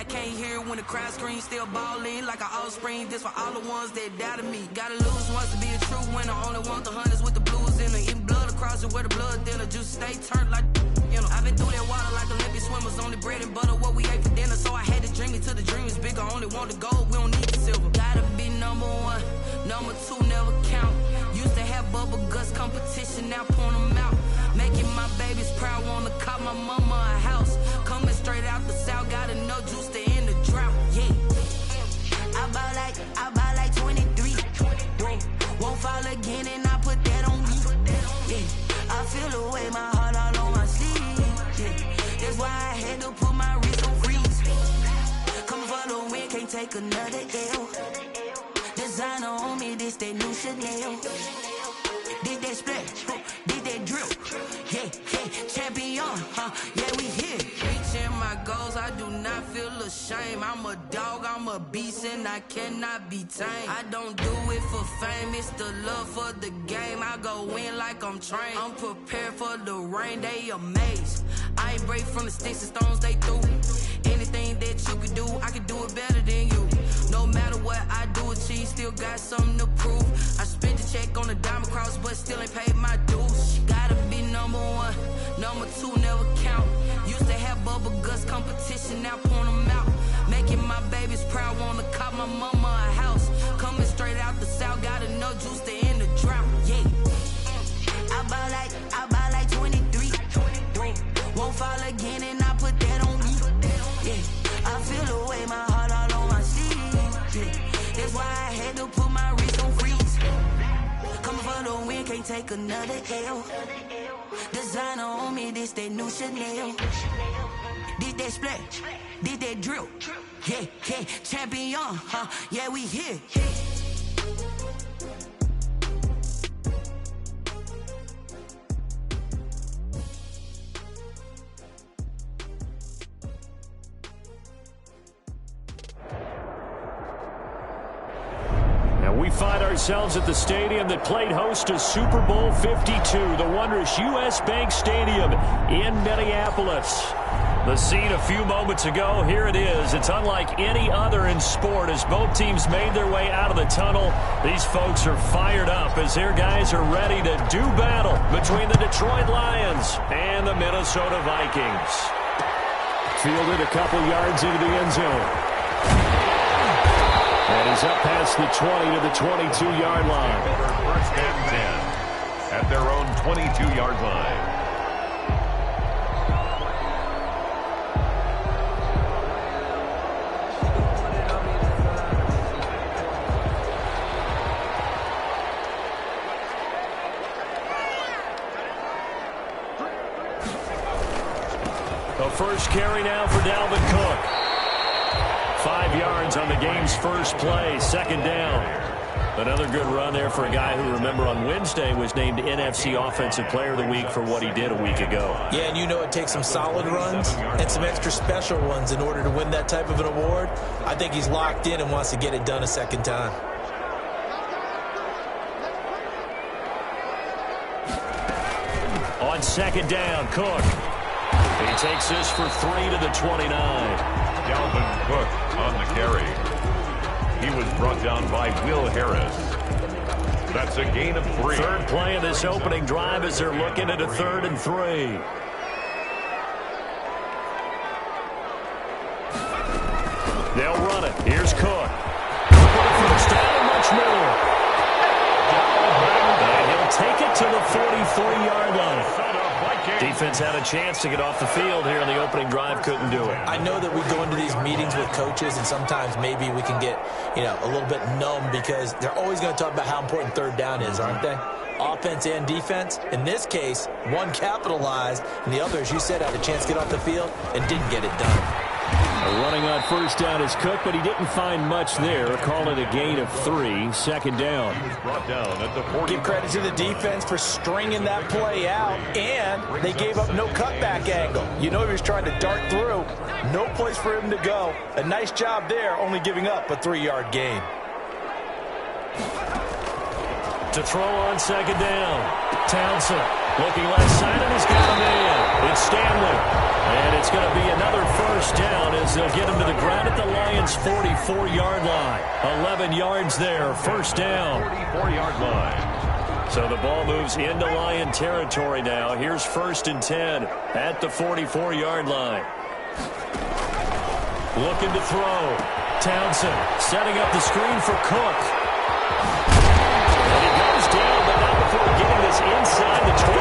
I can't hear when the crowd screams. Still ballin' like an offspring. This for all the ones that doubted me. Gotta lose once to be a true winner. Only want the hunters with the blues in them. Eating blood across it where the blood thinner. Just stay turned like you know. I've been through that water like Olympic swimmers. Only bread and butter what we ate for dinner. So I had to dream it till the dream is bigger. Only want the gold, we don't need the silver. Gotta be number one, number two never count. Used to have bubble guts competition, now point them out. Making my babies proud, wanna cop my mama a house. Coming straight out the south, got enough juice to end the drought. Yeah, I buy like 23. Whoa, won't fall again, and I put that on me. Yeah, I feel the way, my heart all on my sleeve. Yeah, that's why I had to put my wrist on freeze. Coming for the win, can't take another L. Designer on me, this that new Chanel. Did that splash, did that drill. Yeah, champion, yeah, we here. Reaching my goals, I do not feel ashamed. I'm a dog, I'm a beast, and I cannot be tamed. I don't do it for fame, it's the love for the game. I go in like I'm trained. I'm prepared for the rain, they amazed. I ain't break from the sticks and stones they threw. Anything that you can do, I can do it better than you. No matter what I do, achieve, still got something to prove. I spent the check on the diamond cross, but still ain't paid my dues. Gotta be number one, number two never count. Used to have bubble guts competition, now point them out. Making my babies proud, wanna cop my mama a house. Coming straight out the south, got enough juice to end the drought. Yeah, I buy like 23. Won't fall again, and I put that on me. Yeah, I feel the way, my heart all on my sleeve. Yeah, that's why I had to put my wrist on freeze. Coming for the win, can't take another L. Designer on me, this that new Chanel. Did that splash, did that drill. Yeah, champion, yeah, we here. We find ourselves at the stadium that played host to Super Bowl 52, the wondrous U.S. Bank Stadium in Minneapolis. The scene a few moments ago, here it is. It's unlike any other in sport as both teams made their way out of the tunnel. These folks are fired up as their guys are ready to do battle between the Detroit Lions and the Minnesota Vikings. Fielded a couple yards into the end zone. And he's up past the 20 to the 22-yard line. First and 10 at their own 22-yard line. The first carry now for Dalvin Cook. 5 yards on the game's first play, second down. Another good run there for a guy who, remember, on Wednesday was named NFC Offensive Player of the Week for what he did a week ago. Yeah, and you know it takes some solid runs and some extra special ones in order to win that type of an award. I think he's locked in and wants to get it done a second time. On second down, Cook. He takes this for 3 to the 29. Dalvin Cook on the carry. He was brought down by Will Harris. That's a gain of 3. Third play of this opening drive as they're looking at a 3rd and 3. They'll run it. Here's Cook. First down and much more. And he'll take it to the 43-yard line. Defense had a chance to get off the field here in the opening drive, couldn't do it. I know that we go into these meetings with coaches, and sometimes maybe we can get, a little bit numb because they're always going to talk about how important third down is, aren't they? Offense and defense. In this case, one capitalized, and the other, as you said, had a chance to get off the field and didn't get it done. Running on first down is Cook, but he didn't find much there. Call it a gain of 3, second down. Brought down at the 40. Give credit to the defense for stringing that play out, and they gave up no cutback angle. You know he was trying to dart through. No place for him to go. A nice job there, only giving up a 3-yard gain. To throw on second down. Townsend looking left side, and he's got a man. It's Stanley. And it's going to be another first down as they'll get him to the ground 44-yard line. 11 yards there, first down. 44-yard line. So the ball moves into Lion territory now. Here's 1st and 10 at the 44-yard line. Looking to throw. Townsend setting up the screen for Cook. And he goes down, but not before getting this inside the 25.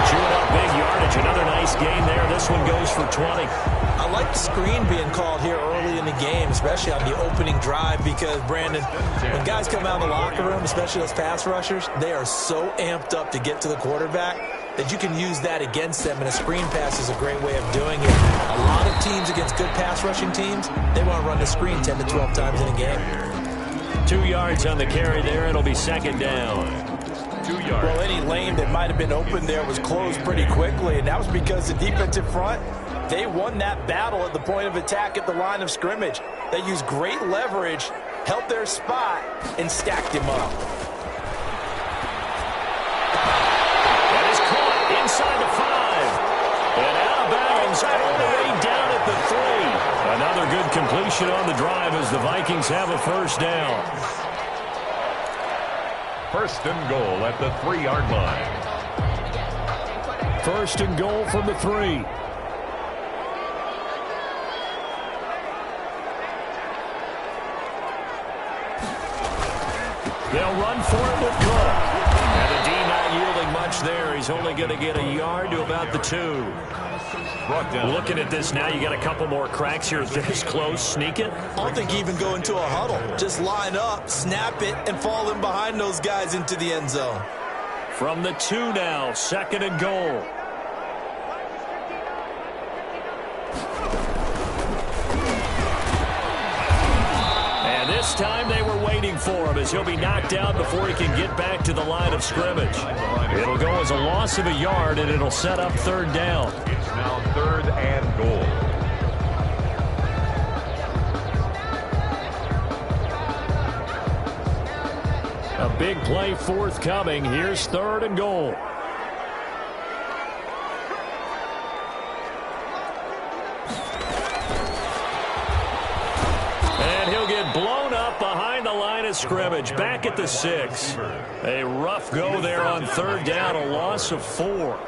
Chewing up big yardage. Another nice gain there. This one goes for 20. I like the screen being called here early in the game, especially on the opening drive, because, Brandon, when guys come out of the locker room, especially those pass rushers, they are so amped up to get to the quarterback that you can use that against them, and a screen pass is a great way of doing it. A lot of teams against good pass rushing teams, they want to run the screen 10 to 12 times in a game. 2 yards on the carry there. It'll be 2nd down. 2 yards. Well, any lane that might have been open there was closed pretty quickly, and that was because the defensive front, they won that battle at the point of attack at the line of scrimmage. They used great leverage, held their spot, and stacked him up. That is caught inside the 5. And out of bounds all the way down at the 3. Another good completion on the drive as the Vikings have a first down. 1st and goal at the 3-yard line. 1st and goal from the 3. They'll run for it with Cook. And the D not yielding much there. He's only going to get a yard to about the 2. Looking at this now, you got a couple more cracks here. This close, sneak it. I don't think even go into a huddle. Just line up, snap it, and fall in behind those guys into the end zone. From the 2 now, 2nd and goal. And this time they were waiting for him as he'll be knocked out before he can get back to the line of scrimmage. It'll go as a loss of a yard, and it'll set up 3rd down. It's now 3rd and goal. A big play forthcoming. Here's 3rd and goal. And he'll get blown up behind the line of scrimmage. Back at the 6. A rough go there on 3rd down. A loss of 4.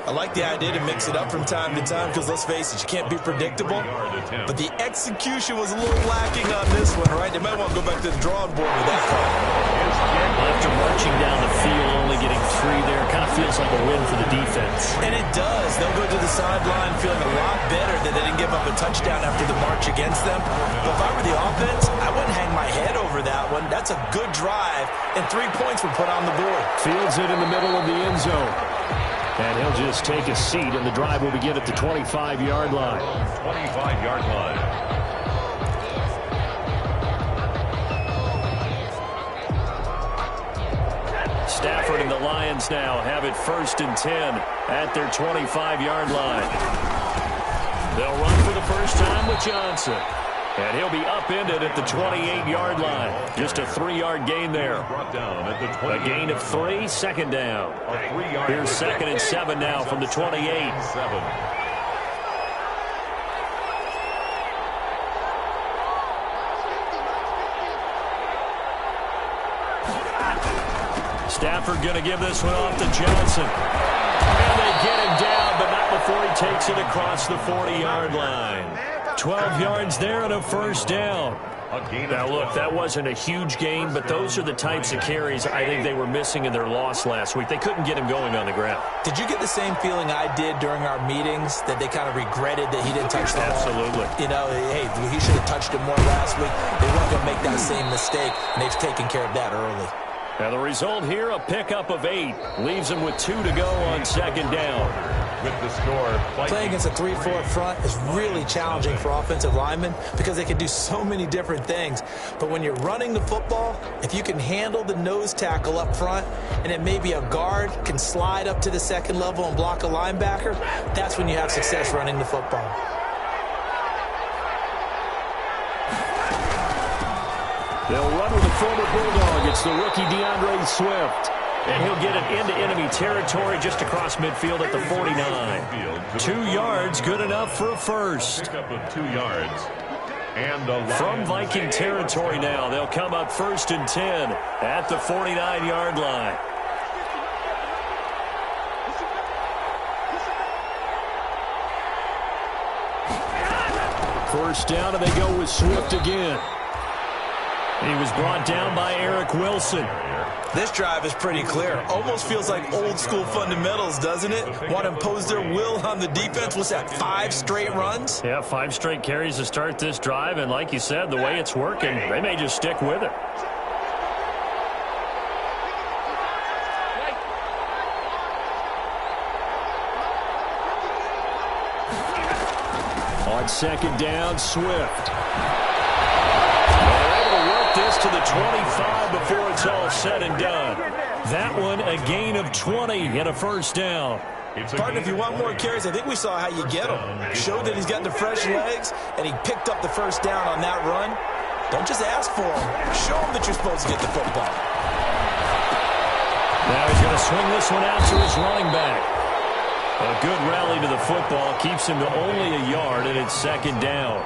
I like the idea to mix it up from time to time because, let's face it, you can't be predictable. But the execution was a little lacking on this one, right? They might want to go back to the drawing board with that call. After marching down the field, only getting 3 there, kind of feels like a win for the defense. And it does. They'll go to the sideline feeling a lot better that they didn't give up a touchdown after the march against them. But if I were the offense, I wouldn't hang my head over that one. That's a good drive, and 3 points were put on the board. Fields it in the middle of the end zone. And he'll just take a seat, and the drive will begin at the 25-yard line. 25-yard line. Stafford and the Lions now have it 1st and 10 at their 25-yard line. They'll run for the first time with Johnson. And he'll be upended at the 28-yard line. Just a 3-yard gain there. A gain of 3, 2nd down. Here's 2nd and 7 now from the 28. Stafford going to give this one off to Johnson. And they get him down, but not before he takes it across the 40-yard line. 12 yards there and a first down. Now, look, that wasn't a huge gain, but those are the types of carries I think they were missing in their loss last week. They couldn't get him going on the ground. Did you get the same feeling I did during our meetings, that they kind of regretted that he didn't touch the ball? Absolutely. You know, hey, he should have touched it more last week. They weren't going to make that same mistake, and they've taken care of that early. Now, the result here, a pickup of 8. Leaves them with 2 to go on 2nd down. With the score. Playing against a 3-4 front is really challenging for offensive linemen because they can do so many different things. But when you're running the football, if you can handle the nose tackle up front and then maybe a guard can slide up to the 2nd level and block a linebacker, that's when you have success running the football. They'll run with the former Bulldog. It's the rookie DeAndre Swift. And he'll get it into enemy territory just across midfield at the 49. 2 yards, good enough for a first. Pickup of 2 yards. And from Viking territory now, they'll come up 1st and 10 at the 49-yard line. First down, and they go with Swift again. He was brought down by Eric Wilson. This drive is pretty clear. Almost feels like old school fundamentals, doesn't it? Want to impose their will on the defense. What's that, 5 straight runs? Yeah, 5 straight carries to start this drive, and like you said, the way it's working, they may just stick with it. On 2nd down, Swift. This to the 25 before it's all said and done. That one a gain of 20 and a first down. Partner, if you want more carries, I think we saw how you get them. Showed that he's got the fresh legs, and he picked up the first down on that run. Don't just ask for him. Show him that you're supposed to get the football. Now he's going to swing this one out to his running back. A good rally to the football keeps him to only a yard, and it's 2nd down.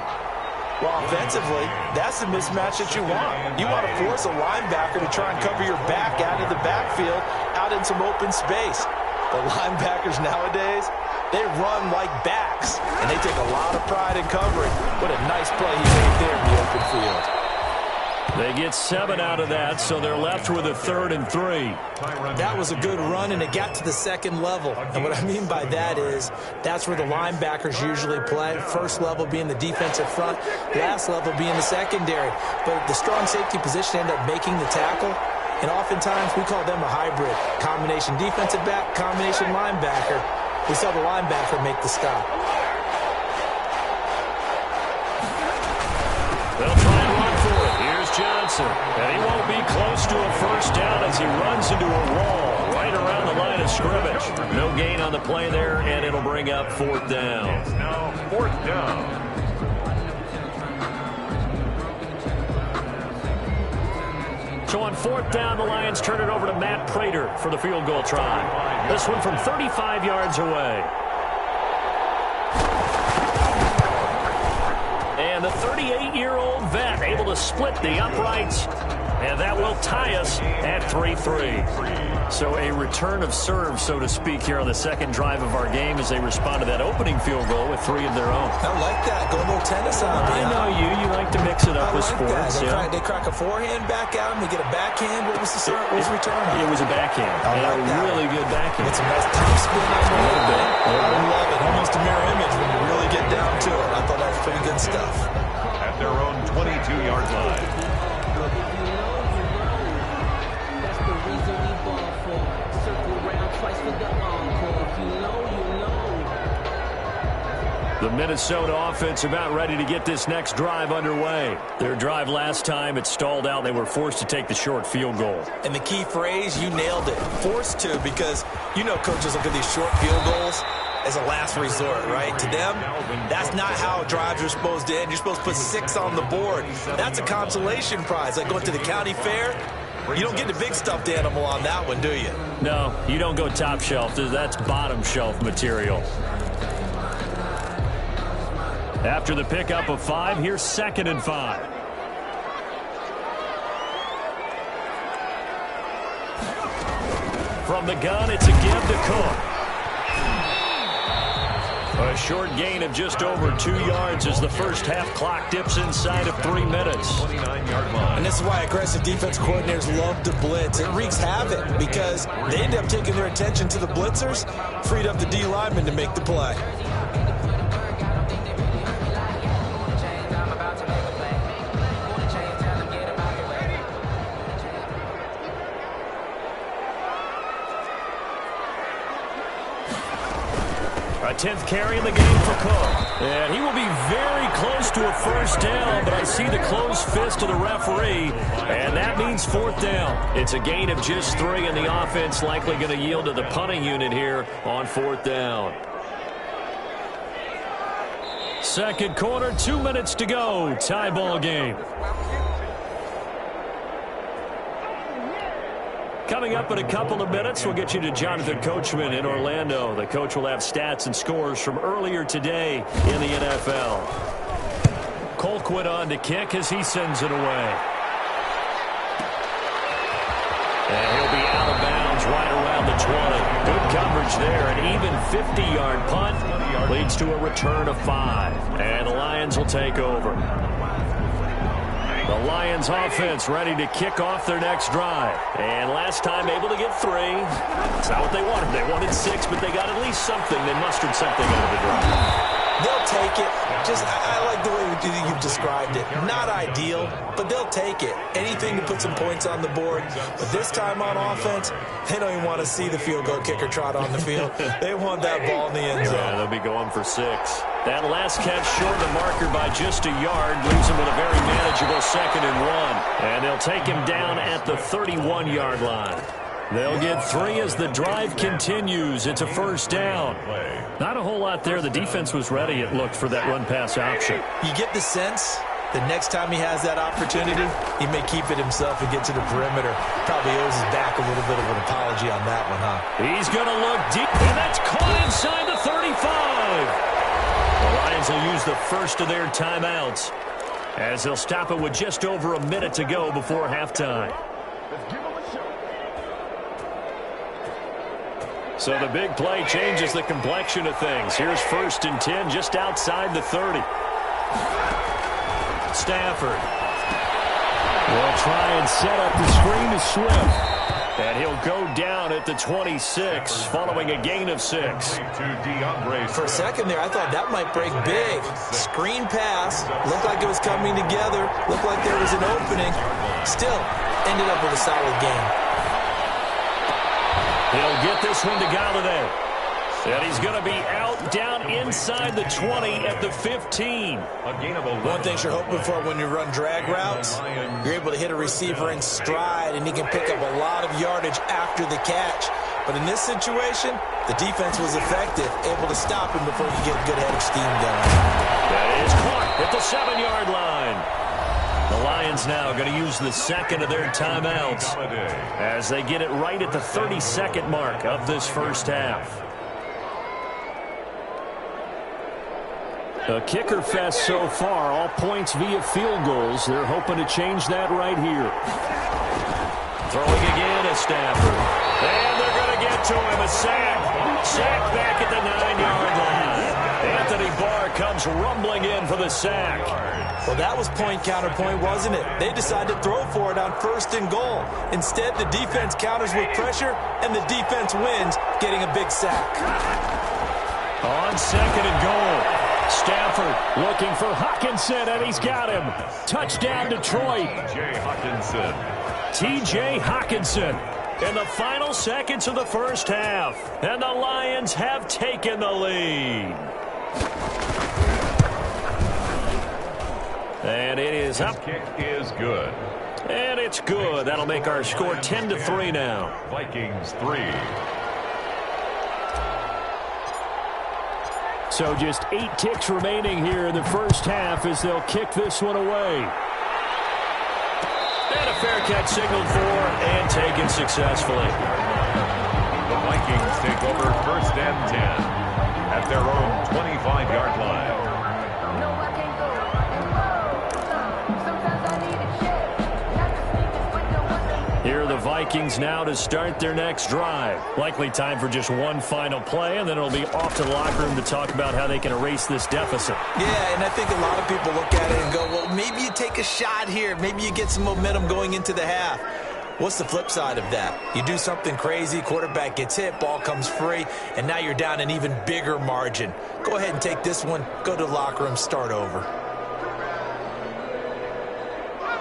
Well, offensively, that's the mismatch that you want. You want to force a linebacker to try and cover your back out of the backfield, out in some open space. The linebackers nowadays, they run like backs, and they take a lot of pride in covering. What a nice play he made there in the open field. They get 7 out of that, so they're left with a 3rd and 3. That was a good run, and it got to the 2nd level. And what I mean by that is that's where the linebackers usually play. First level being the defensive front, last level being the secondary. But the strong safety position ended up making the tackle, and oftentimes we call them a hybrid. Combination defensive back, combination linebacker. We saw the linebacker make the stop. They'll try and run for it. Here's Johnson. And he won't be close to a first down as he runs into a wall right around the line of scrimmage. No gain on the play there, and it'll bring up 4th down. It's now 4th down. So on 4th down, the Lions turn it over to Matt Prater for the field goal try. This one from 35 yards away. And the 38-year-old vet able to split the uprights, and that will tie us at 3-3. So a return of serve, so to speak, here on the 2nd drive of our game as they respond to that opening field goal with 3 of their own. I like that. Go a little tennis on me. I know you. You like to mix it up with sports. They crack a forehand back out, and they get a backhand. What was the return? It was a backhand. Like a really good backhand. It's a nice top spin on the little bit. I love it. Almost a mirror image when you really get down to it. I thought that was pretty good stuff. At their own 22-yard line. The Minnesota offense about ready to get this next drive underway. Their drive last time, it stalled out. They were forced to take the short field goal. And the key phrase, you nailed it. Forced to, because you know coaches look at these short field goals as a last resort, right? To them, that's not how drives are supposed to end. You're supposed to put 6 on the board. That's a consolation prize. Like going to the county fair, you don't get the big stuffed animal on that one, do you? No, you don't go top shelf. That's bottom shelf material. After the pickup of 5, here's 2nd and 5. From the gun, it's a give to Cook. A short gain of just over 2 yards as the first half clock dips inside of 3 minutes. 29-yard line. And this is why aggressive defense coordinators love to blitz. It wreaks havoc because they end up taking their attention to the blitzers, freed up the D lineman to make the play. A 10th carry in the game for Cook. And he will be very close to a first down, but I see the closed fist of the referee, and that means 4th down. It's a gain of just 3, and the offense likely going to yield to the punting unit here on 4th down. Second quarter, 2 minutes to go. Tie ball game. Coming up in a couple of minutes, we'll get you to Jonathan Coachman in Orlando. The coach will have stats and scores from earlier today in the NFL. Colquitt on to kick as he sends it away. And he'll be out of bounds right around the 20. Good coverage there. An even 50-yard punt leads to a return of 5. And the Lions will take over. The Lions offense ready to kick off their next drive. And last time able to get 3. It's not what they wanted. They wanted 6, but they got at least something. They mustered something out of the drive. They'll take it. I like the way you've described it. Not ideal, but they'll take it. Anything to put some points on the board. But this time on offense, they don't even want to see the field goal kicker trot on the field. They want that ball in the end zone. Yeah, they'll be going for 6. That last catch short of the marker by just a yard leaves them with a very manageable 2nd and 1. And they'll take him down at the 31-yard line. They'll get 3 as the drive continues. It's a first down. Not a whole lot there. The defense was ready, it looked, for that run-pass option. You get the sense the next time he has that opportunity, he may keep it himself and get to the perimeter. Probably owes his back a little bit of an apology on that one, huh? He's going to look deep, and that's caught inside the 35. The Lions will use the first of their timeouts as they'll stop it with just over a minute to go before halftime. So the big play changes the complexion of things. Here's 1st and 10 just outside the 30. Stafford will try and set up the screen to Swift. And he'll go down at the 26 following a gain of 6. For a second there, I thought that might break big. Screen pass. Looked like it was coming together. Looked like there was an opening. Still, ended up with a solid game. He'll get this one to Galladay. And he's going to be out down inside the 20 at the 15. One thing you're hoping for when you run drag routes, you're able to hit a receiver in stride, and he can pick up a lot of yardage after the catch. But in this situation, the defense was effective, able to stop him before he get a good head of steam going. That is caught at the 7-yard line. The Lions now going to use the 2nd of their timeouts as they get it right at the 32nd mark of this first half. A kicker fest so far, all points via field goals. They're hoping to change that right here. Throwing again at Stafford. And they're going to get to him. A sack. Sack back at the 9-yard line. Anthony Barr comes rumbling in for the sack. Well, that was point-counterpoint, wasn't it? They decided to throw for it on 1st and goal. Instead, the defense counters with pressure, and the defense wins, getting a big sack. On 2nd and goal. Stafford looking for Hockenson, and he's got him. Touchdown, Detroit. T.J. Hockenson in the final seconds of the first half. And the Lions have taken the lead. And it is up. Kick is good. And it's good. That'll make our score 10-3 now. Vikings 3. So just 8 ticks remaining here in the first half as they'll kick this one away. And a fair catch signaled for and taken successfully. The Vikings take over 1st and 10 at their own 25-yard line. Here are the Vikings now to start their next drive. Likely time for just one final play, and then it'll be off to the locker room to talk about how they can erase this deficit. Yeah, and I think a lot of people look at it and go, well, maybe you take a shot here. Maybe you get some momentum going into the half. What's the flip side of that? You do something crazy, quarterback gets hit, ball comes free, and now you're down an even bigger margin. Go ahead and take this one, go to the locker room, start over.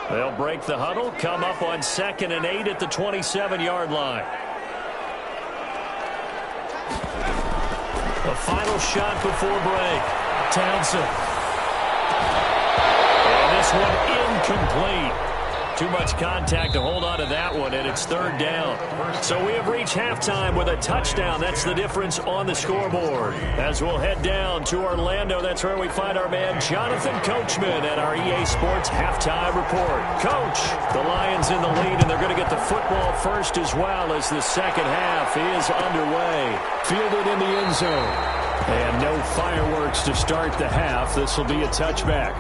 They'll break the huddle, come up on 2nd and 8 at the 27-yard line. The final shot before break. Townsend. And this one incomplete. Too much contact to hold on to that one, and it's 3rd down. So we have reached halftime with a touchdown. That's the difference on the scoreboard. As we'll head down to Orlando, that's where we find our man Jonathan Coachman at our EA Sports Halftime Report. Coach, the Lions in the lead, and they're going to get the football first as well as the second half is underway. Fielded in the end zone. And no fireworks to start the half. This will be a touchback.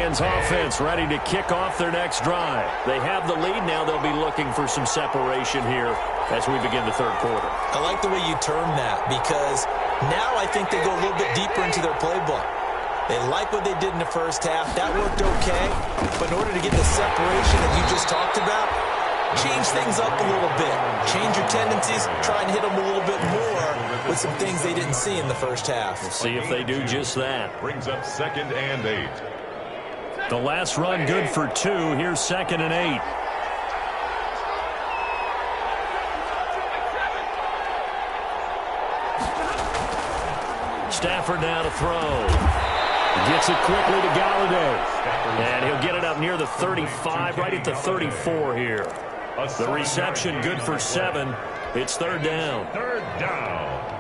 Lions offense ready to kick off their next drive. They have the lead. Now they'll be looking for some separation here as we begin the third quarter. I like the way you term that, because now I think they go a little bit deeper into their playbook. They like what they did in the first half. That worked okay. But in order to get the separation that you just talked about, change things up a little bit. Change your tendencies. Try and hit them a little bit more with some things they didn't see in the first half. We'll see if they do just that. Brings up 2nd and 8. The last run good for 2. Here's 2nd and 8. Stafford now to throw. Gets it quickly to Galladay. And he'll get it up near the 35, right at the 34 here. The reception good for 7. It's 3rd down. 3rd down.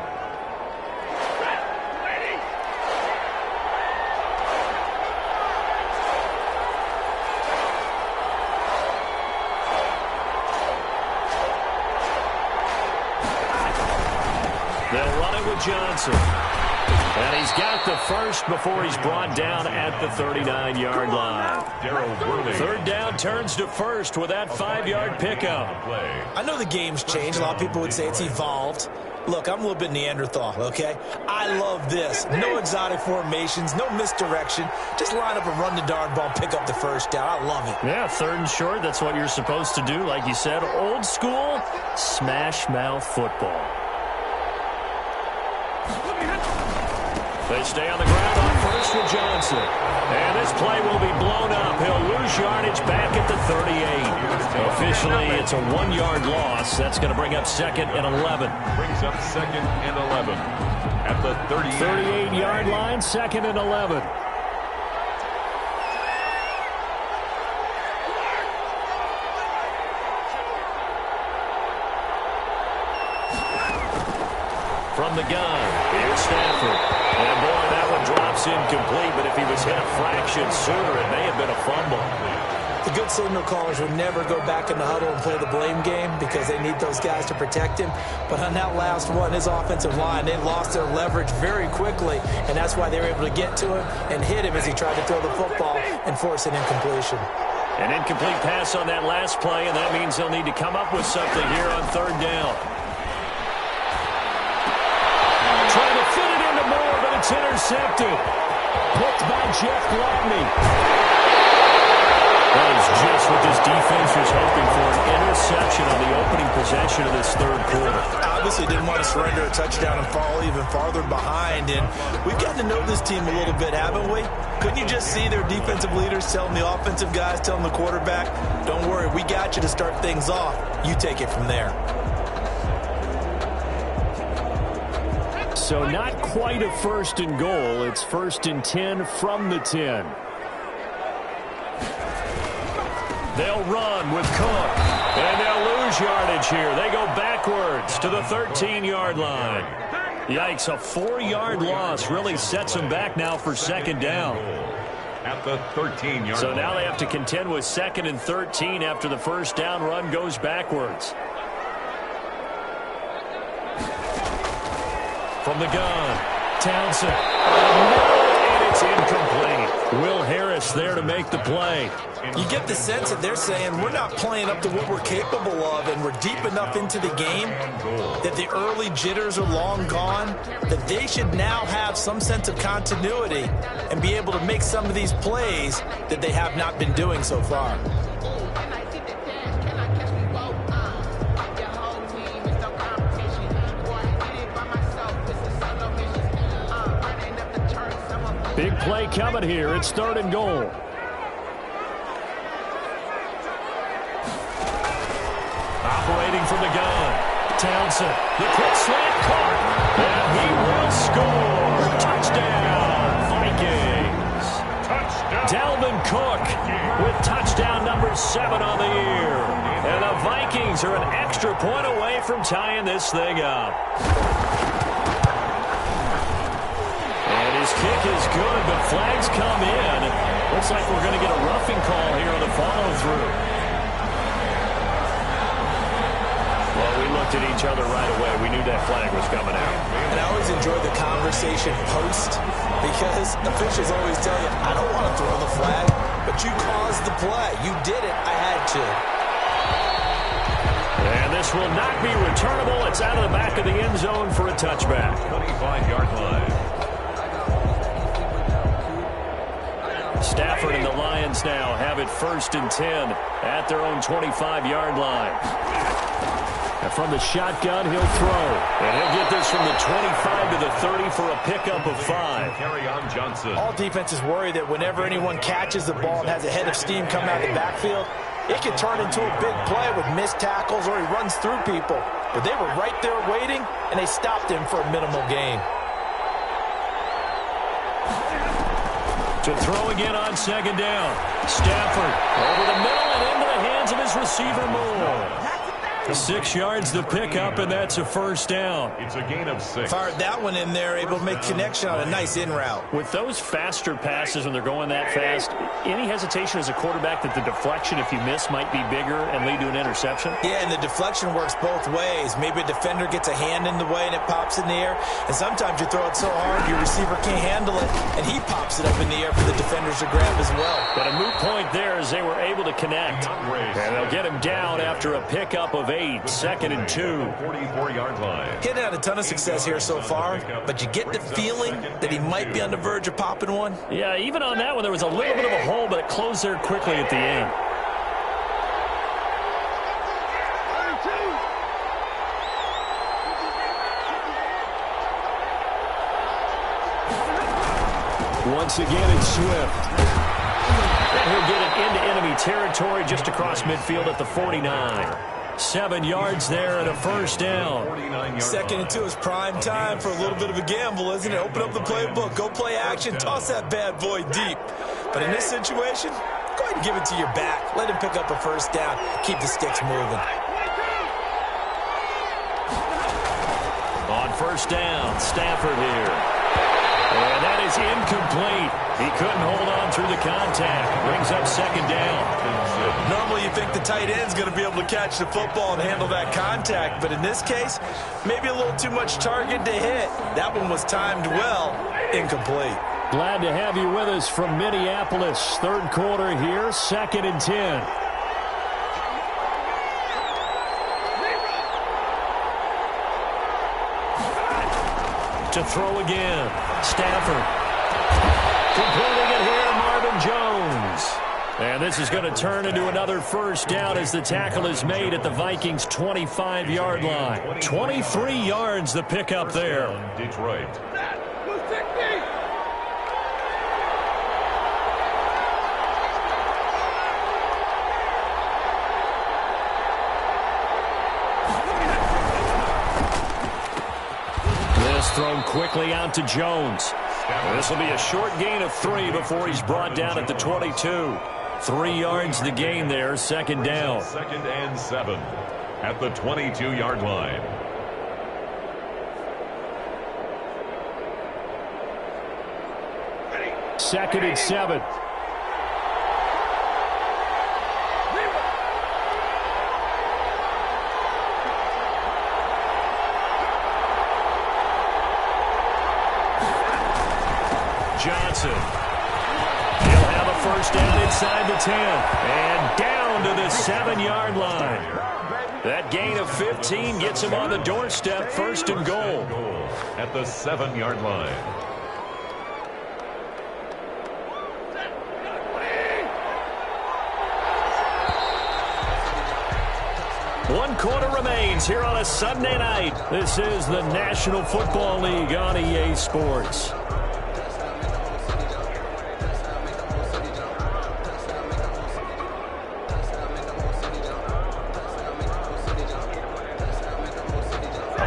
They'll run it with Johnson. And he's got the first before he's brought down at the 39-yard line. 3rd down turns to first with that 5-yard pickup. I know the game's changed. A lot of people would say it's evolved. Look, I'm a little bit Neanderthal, okay? I love this. No exotic formations, no misdirection. Just line up and run the darn ball, pick up the first down. I love it. Yeah, 3rd and short, that's what you're supposed to do. Like you said, old school, smash mouth football. They stay on the ground on first with Johnson. And this play will be blown up. He'll lose yardage back at the 38. Officially, it's a 1-yard loss. That's going to bring up 2nd and 11. Brings up 2nd and 11 at the 38-yard line, 2nd and 11. From the gun, here's Stafford. And, boy, that one drops incomplete, but if he was hit a fraction sooner, it may have been a fumble. The good signal callers would never go back in the huddle and play the blame game because they need those guys to protect him. But on that last one, his offensive line, they lost their leverage very quickly, and that's why they were able to get to him and hit him as he tried to throw the football and force an incompletion. An incomplete pass on that last play, and that means they'll need to come up with something here on 3rd down. Trying to fit it into Moore, but it's intercepted. Picked by Jeff Gladney. That is just what this defense was hoping for, an interception on the opening possession of this 3rd quarter. Obviously didn't want to surrender a touchdown and fall even farther behind, and we've gotten to know this team a little bit, haven't we? Couldn't you just see their defensive leaders telling the offensive guys, telling the quarterback, don't worry, we got you to start things off. You take it from there. So not quite a 1st and goal. It's 1st and 10 from the 10. They'll run with Cook, and they'll lose yardage here. They go backwards to the 13-yard line. Yikes, a 4-yard loss really sets them back now for 2nd down. At the 13-yard So now they have to contend with 2nd and 13 after the 1st down run goes backwards. From the gun, Townsend. And it's incomplete. Will Harris there to make the play. You get the sense that they're saying we're not playing up to what we're capable of, and we're deep enough into the game that the early jitters are long gone, that they should now have some sense of continuity and be able to make some of these plays that they have not been doing so far. Big play coming here. It's 3rd and goal. Operating from the gun. Townsend. The quick slant caught. And he will score. Touchdown, Vikings. touchdown. Dalvin Cook with touchdown number 7 on the year. And the Vikings are an extra point away from tying this thing up. His kick is good, but flags come in. Looks like we're going to get a roughing call here on the follow-through. Well, we looked at each other right away. We knew that flag was coming out. And I always enjoy the conversation conversation post, because officials always tell you, I don't want to throw the flag, but you caused the play. You did it. I had to. And this will not be returnable. It's out of the back of the end zone for a touchback. 25-yard line. Stafford and the Lions now have it 1st and 10 at their own 25-yard line. And from the shotgun, he'll throw. And he'll get this from the 25 to the 30 for a pickup of 5. Carry on Johnson. All defenses worry that whenever anyone catches the ball and has a head of steam coming out of the backfield, it can turn into a big play with missed tackles or he runs through people. But they were right there waiting, and they stopped him for a minimal gain. To throw again on 2nd down. Stafford over the middle and into the hands of his receiver Moore. 6 yards to pick up, and that's a 1st down. It's a gain of 6. Fired that one in there, able to make connection on a nice in route. With those faster passes when they're going that fast, any hesitation as a quarterback that the deflection, if you miss, might be bigger and lead to an interception? Yeah, and the deflection works both ways. Maybe a defender gets a hand in the way and it pops in the air. And sometimes you throw it so hard your receiver can't handle it, and he pops it up in the air for the defenders to grab as well. But a moot point there as they were able to connect. And they'll get him down after a pickup of 8. 2nd and 2. 44-yard line. He hadn't had a ton of success here so far, but you get the feeling that he might be on the verge of popping one. Yeah, even on that one, there was a little bit of a hole, but it closed there quickly at the end. Once again, it's Swift. And he'll get it into enemy territory just across midfield at the 49. 7 yards there and a 1st down. 2nd and 2 is prime time for a little bit of a gamble, isn't it? Open up the playbook, go play action, toss that bad boy deep. But in this situation, go ahead and give it to your back. Let him pick up a 1st down. Keep the sticks moving. On 1st down, Stafford here. And that is incomplete. He couldn't hold on through the contact. Brings up 2nd down. Normally you think the tight end's going to be able to catch the football and handle that contact, but in this case, maybe a little too much target to hit. That one was timed well. Incomplete. Glad to have you with us from Minneapolis. 3rd quarter here, 2nd and 10. To throw again. Stafford. Completing it here, Marvin Jones. And this is going to turn into another 1st down as the tackle is made at the Vikings' 25-yard line. 23 yards the pickup there. Detroit. Thrown quickly out to Jones. This will be a short gain of 3 before he's brought down at the 22. 3 yards the gain there, 2nd down. 2nd and 7 at the 22-yard line. Second and 7. Johnson. He'll have a 1st down inside the 10. And down to the 7-yard line. That gain of 15 gets him on the doorstep, 1st and goal. At the 7-yard line. One quarter remains here on a Sunday night. This is the National Football League on EA Sports.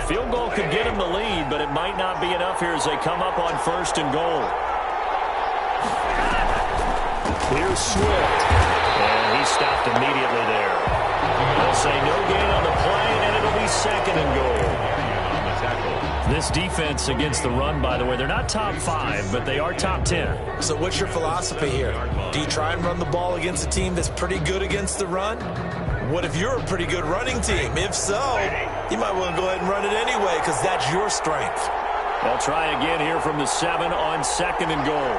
Field goal could get him the lead, but it might not be enough here as they come up on 1st and goal. Here's Swift. And he stopped immediately there. They'll say no gain on the play, and it'll be 2nd and goal. This defense against the run, by the way, they're not top 5, but they are top 10. So what's your philosophy here? Do you try and run the ball against a team that's pretty good against the run? What if you're a pretty good running team? If so, you might want to go ahead and run it anyway because that's your strength. They'll try again here from the 7 on 2nd and goal.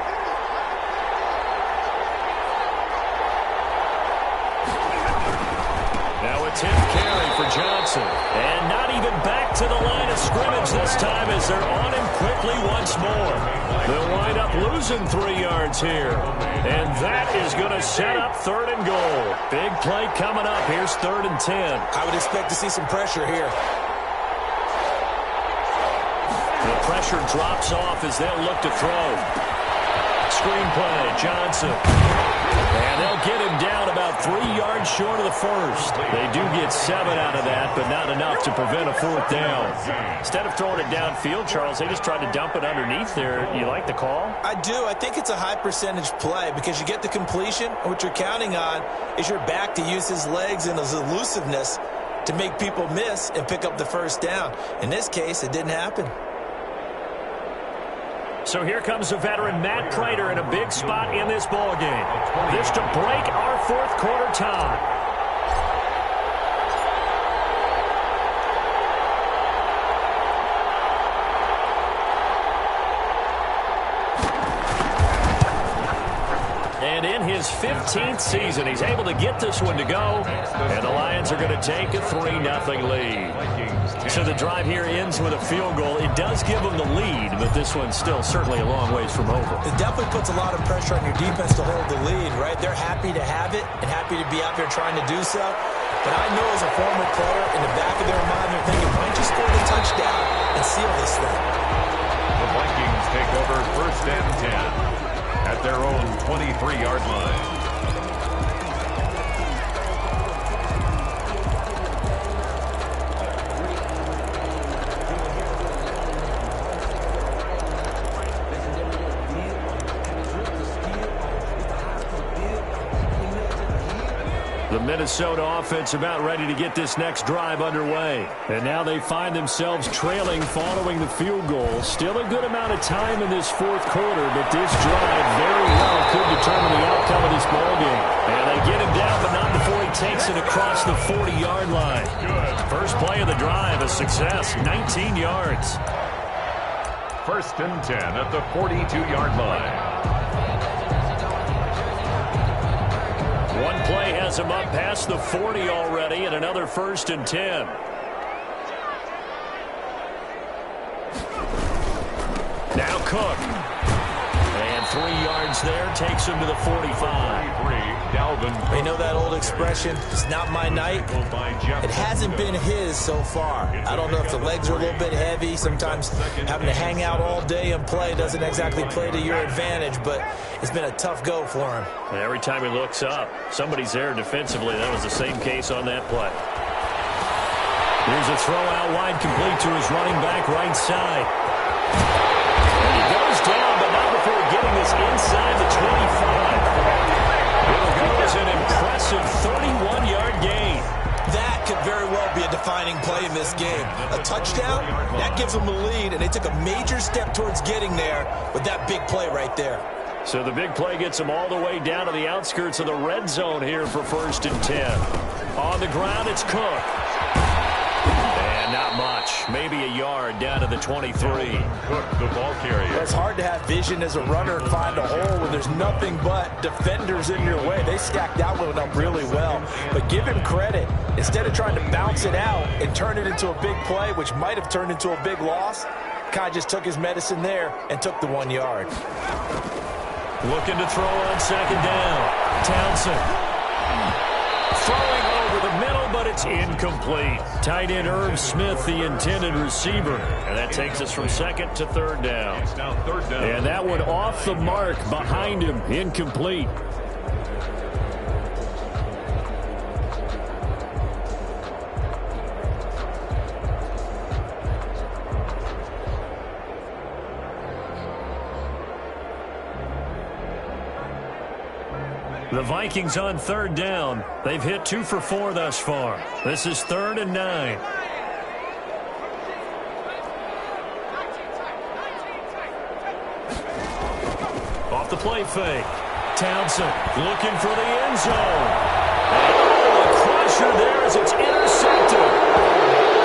Now a tip carry for Johnson. And not even back to the line of scrimmage this time as they're on him quickly once more. They'll wind up losing 3 yards here. And that is going to set up 3rd and goal. Big play coming up. Here's 3rd and 10. I would expect to see some pressure here. The pressure drops off as they'll look to throw. Screen play, Johnson. And they'll get him down about 3 yards short of the first. They do get 7 out of that, but not enough to prevent a 4th down. Instead of throwing it downfield, Charles, they just tried to dump it underneath there. You like the call? I do. I think it's a high percentage play because you get the completion. What you're counting on is your back to use his legs and his elusiveness to make people miss and pick up the 1st down. In this case, it didn't happen. So here comes the veteran Matt Prater in a big spot in this ballgame. This to break our 4th quarter tie. And in his 15th season, he's able to get this one to go. And the Lions are going to take a 3-0 lead. So the drive here ends with a field goal. It does give them the lead, but this one's still certainly a long ways from over. It definitely puts a lot of pressure on your defense to hold the lead, right? They're happy to have it and happy to be out there trying to do so. But I know as a former player, in the back of their mind, they're thinking, why don't you score the touchdown and seal this thing? The Vikings take over 1st and 10 at their own 23-yard line. The Minnesota offense about ready to get this next drive underway. And now they find themselves trailing following the field goal. Still a good amount of time in this 4th quarter, but this drive very well could determine the outcome of this ballgame. And they get him down, but not before he takes it across the 40-yard line. First play of the drive, a success, 19 yards. 1st and 10 at the 42-yard line. One play has him up past the 40 already, and another 1st and 10. Now Cook. And 3 yards there takes him to the 45. You know that old expression, it's not my night? It hasn't been his so far. I don't know if the legs are a little bit heavy. Sometimes having to hang out all day and play doesn't exactly play to your advantage, but it's been a tough go for him. And every time he looks up, somebody's there defensively. That was the same case on that play. Here's a throw out wide, complete to his running back right side. And he goes down, but not before getting this inside the 25. It'll go as an impressive 31-yard gain. That could very well be a defining play in this game. A touchdown, that gives them the lead, and they took a major step towards getting there with that big play right there. So the big play gets them all the way down to the outskirts of the red zone here for 1st and 10. On the ground, it's Cook. And not much. Maybe a yard down to the 23. Cook, the ball carrier. It's hard to have vision as a runner and find a hole when there's nothing but defenders in your way. They stacked that one up really well. But give him credit. Instead of trying to bounce it out and turn it into a big play, which might have turned into a big loss, kind of just took his medicine there and took the 1 yard. Looking to throw on 2nd down. Townsend. Throwing over the middle, but it's incomplete. Tight end Irv Smith, the intended receiver. And that takes us from 2nd to 3rd down. It's now 3rd down. And that one off the mark behind him, incomplete. The Vikings on 3rd down. They've hit 2 for 4 thus far. This is 3rd and 9. Off the play fake. Townsend looking for the end zone. Oh, a crusher there as it's intercepted.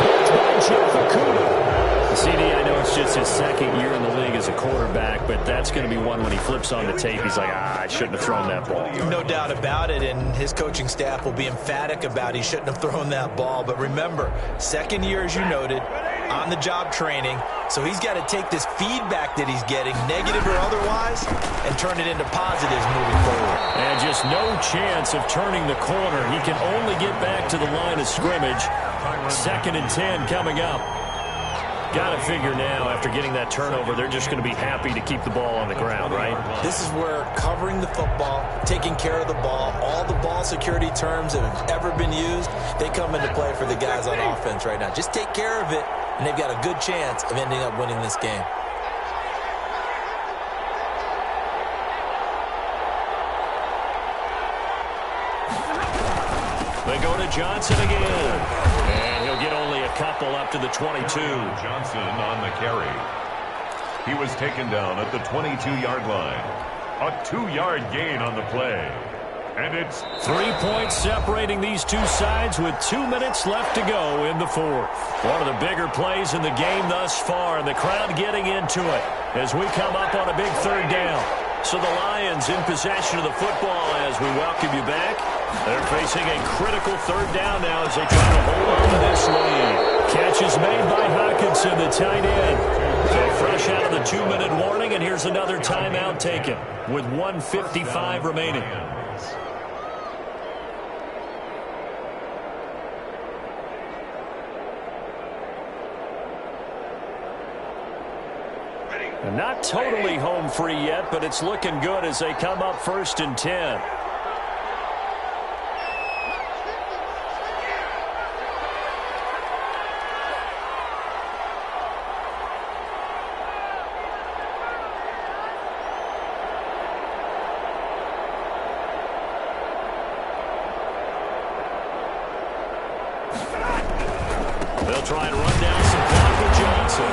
Picked by Jeff Okudah. CD, I know know it's just his second year in the league as a quarterback, but that's going to be one when he flips on the tape. He's like, I shouldn't have thrown that ball. No doubt about it, and his coaching staff will be emphatic about he shouldn't have thrown that ball. But remember, second year, as you noted, on-the-job training, so he's got to take this feedback that he's getting, negative or otherwise, and turn it into positives moving forward. And just no chance of turning the corner. He can only get back to the line of scrimmage. 2nd and 10 coming up. Got to figure now, after getting that turnover, they're just going to be happy to keep the ball on the ground, right? This is where covering the football, taking care of the ball, all the ball security terms that have ever been used, they come into play for the guys on offense right now. Just take care of it, and they've got a good chance of ending up winning this game. They go to Johnson again. And he'll get only a couple up to the 22. Johnson on the carry. He was taken down at the 22-yard line. A 2-yard gain on the play. And it's 3 points separating these two sides with 2 minutes left to go in the fourth. One of the bigger plays in the game thus far, and the crowd getting into it as we come up on a big 3rd down. So the Lions in possession of the football as we welcome you back. They're facing a critical 3rd down now as they try to hold on to this lead. Catch is made by Hawkinson, the tight end. So fresh out of the 2-minute warning, and here's another timeout taken with 1:55 remaining. And not totally home free yet, but it's looking good as they come up 1st and 10. They'll try and run down some clock with Johnson.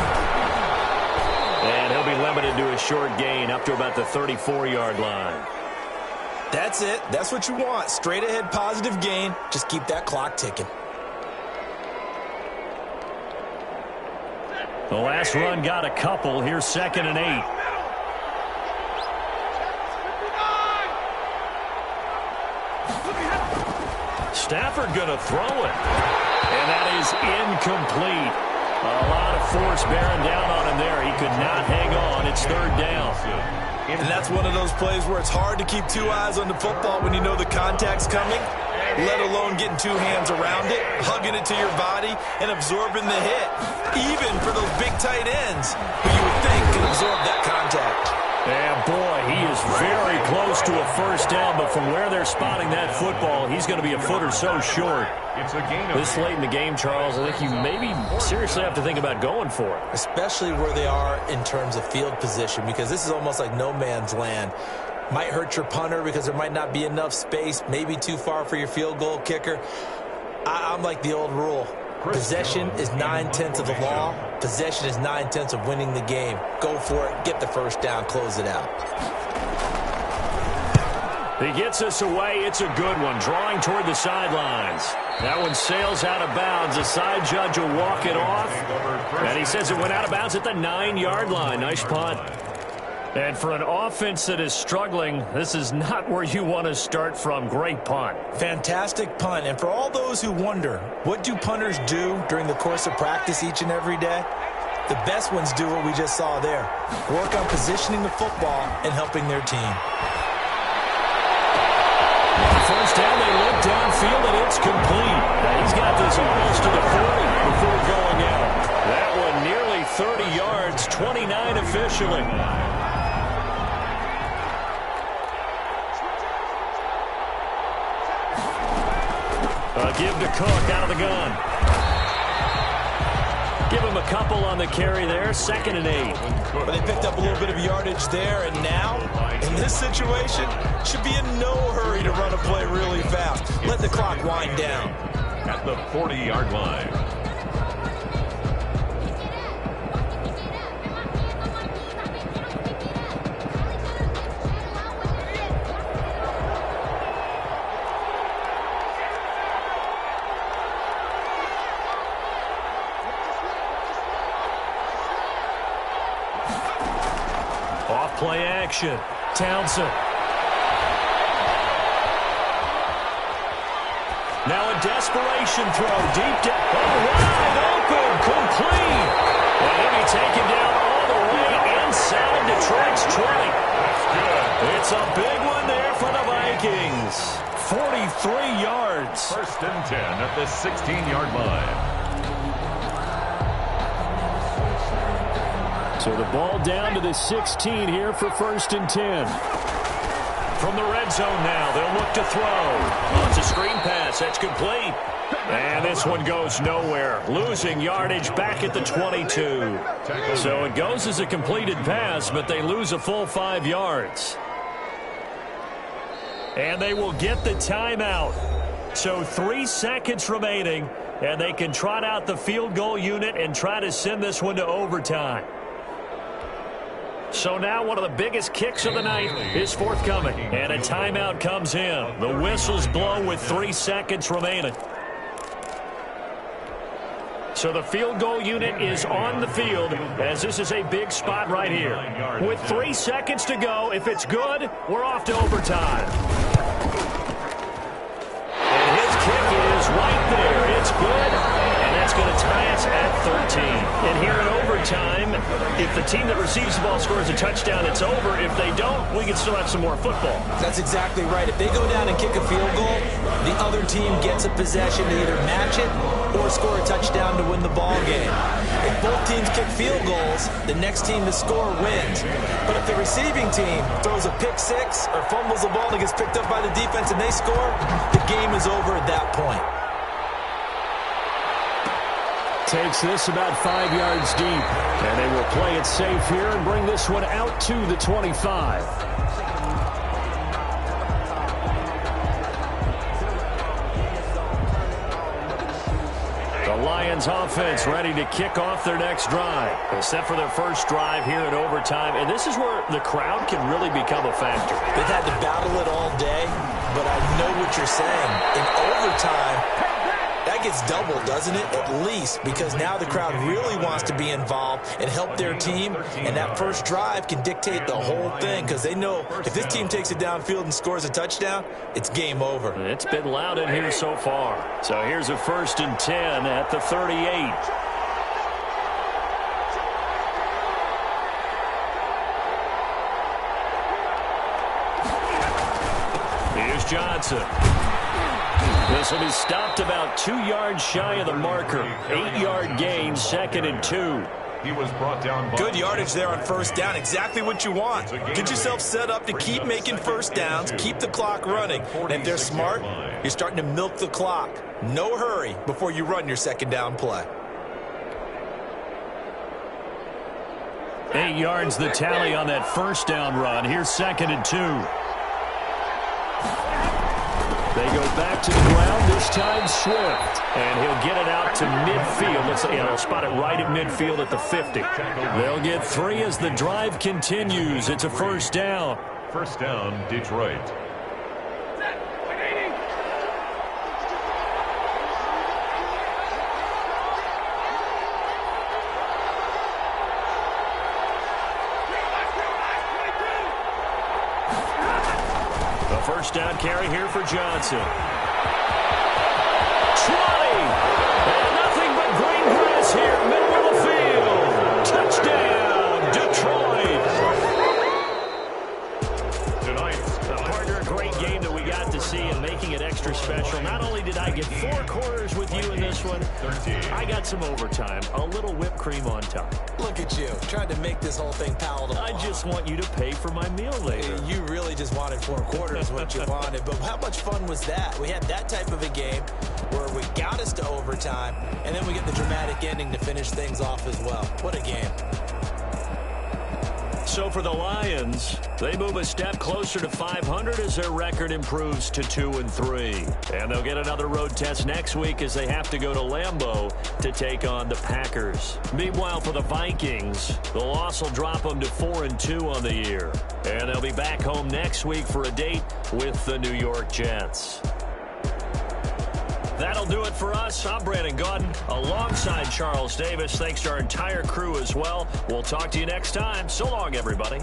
And he'll be limited to a short gain up to about the 34-yard line. That's it. That's what you want. Straight ahead positive gain. Just keep that clock ticking. The last run got a couple. Here's 2nd and 8. Stafford going to throw it. And that is incomplete. A lot of force bearing down on him there. He could not hang on. It's 3rd down. And that's one of those plays where it's hard to keep 2 eyes on the football when you know the contact's coming, let alone getting 2 hands around it, hugging it to your body, and absorbing the hit. Even for those big tight ends who you would think can absorb that contact. And boy, he is very close to a 1st down, but from where they're spotting that football, he's going to be a foot or so short. It's a gain of this late in the game, Charles, I think you maybe seriously have to think about going for it. Especially where they are in terms of field position, because this is almost like no man's land. Might hurt your punter because there might not be enough space, maybe too far for your field goal kicker. I'm like the old rule. Possession is 9/10 of the law. Possession is 9/10 of winning the game. Go for it. Get the 1st down. Close it out. He gets us away. It's a good one. Drawing toward the sidelines. That one sails out of bounds. The side judge will walk it off. And he says it went out of bounds at the 9-yard line. Nice punt. And for an offense that is struggling, this is not where you want to start from. Great punt. Fantastic punt. And for all those who wonder, what do punters do during the course of practice each and every day? The best ones do what we just saw there. Work on positioning the football and helping their team. On 1st down, they look downfield, and it's complete. Now, he's got this almost to the 40 before going out. That one nearly 30 yards, 29 officially. Give to Cook out of the gun. Give him a couple on the carry there. 2nd and 8. But they picked up a little bit of yardage there, and now, in this situation, should be in no hurry to run a play really fast. Let the clock wind down. At the 40-yard line. Off play action. Townsend. Now a desperation throw. Deep down. Oh, wide open. Complete. And he'll be taken down all the way inside Detroit's 20. That's good. It's a big one there for the Vikings. 43 yards. 1st and 10 at the 16-yard line. So the ball down to the 16 here for 1st and 10. From the red zone now, they'll look to throw. Oh, it's a screen pass. That's complete. And this one goes nowhere. Losing yardage back at the 22. So it goes as a completed pass, but they lose a full 5 yards. And they will get the timeout. So 3 seconds remaining, and they can trot out the field goal unit and try to send this one to overtime. So now one of the biggest kicks of the night is forthcoming. And a timeout comes in. The whistles blow with 3 seconds remaining. So the field goal unit is on the field as this is a big spot right here. With 3 seconds to go, if it's good, we're off to overtime. And his kick is right there. It's good. That's going to tie us at 13. And here in overtime, if the team that receives the ball scores a touchdown, it's over. If they don't, we can still have some more football. That's exactly right. If they go down and kick a field goal, the other team gets a possession to either match it or score a touchdown to win the ball game. If both teams kick field goals, the next team to score wins. But if the receiving team throws a pick six or fumbles the ball and gets picked up by the defense and they score, the game is over at that point. Takes this about 5 yards deep. And they will play it safe here and bring this one out to the 25. The Lions offense ready to kick off their next drive. Except for their first drive here in overtime. And this is where the crowd can really become a factor. They've had to battle it all day, but I know what you're saying. In overtime, that gets doubled, doesn't it? At least, because now the crowd really wants to be involved and help their team, and that first drive can dictate the whole thing because they know if this team takes it downfield and scores a touchdown, it's game over. It's been loud in here so far. So here's a 1st and 10 at the 38. Here's Johnson. This will be stopped about 2 yards shy of the marker. 8-yard gain, 2nd and 2. He was brought down by good yardage there on first down. Exactly what you want. Get yourself set up to keep making first downs, keep the clock running. And if they're smart, you're starting to milk the clock. No hurry before you run your second down play. 8 yards the tally on that first down run. Here's 2nd and 2. They go back to the ground, this time Swift. And he'll get it out to midfield. Looks like he'll spot it right at midfield at the 50. They'll get 3 as the drive continues. It's a first down. First down, Detroit. First down carry here for Johnson. 20. And nothing but green grass here, middle of the field. Touchdown, Detroit. Tonight's Partner, a great game that we got to see and making it extra special. Not only did I get 4 quarters with you in this one, I got some overtime, a little whipped cream on top. Look at you, trying to make this whole thing palatable. I just want you to pay for my meal later. You really just wanted 4 quarters, what you wanted. But how much fun was that? We had that type of a game where we got us to overtime, and then we get the dramatic ending to finish things off as well. What a game. So for the Lions, they move a step closer to 500 as their record improves to 2-3. And they'll get another road test next week as they have to go to Lambeau to take on the Packers. Meanwhile, for the Vikings, the loss will drop them to 4-2 on the year. And they'll be back home next week for a date with the New York Jets. That'll do it for us. I'm Brandon Gaudin alongside Charles Davis. Thanks to our entire crew as well. We'll talk to you next time. So long, everybody.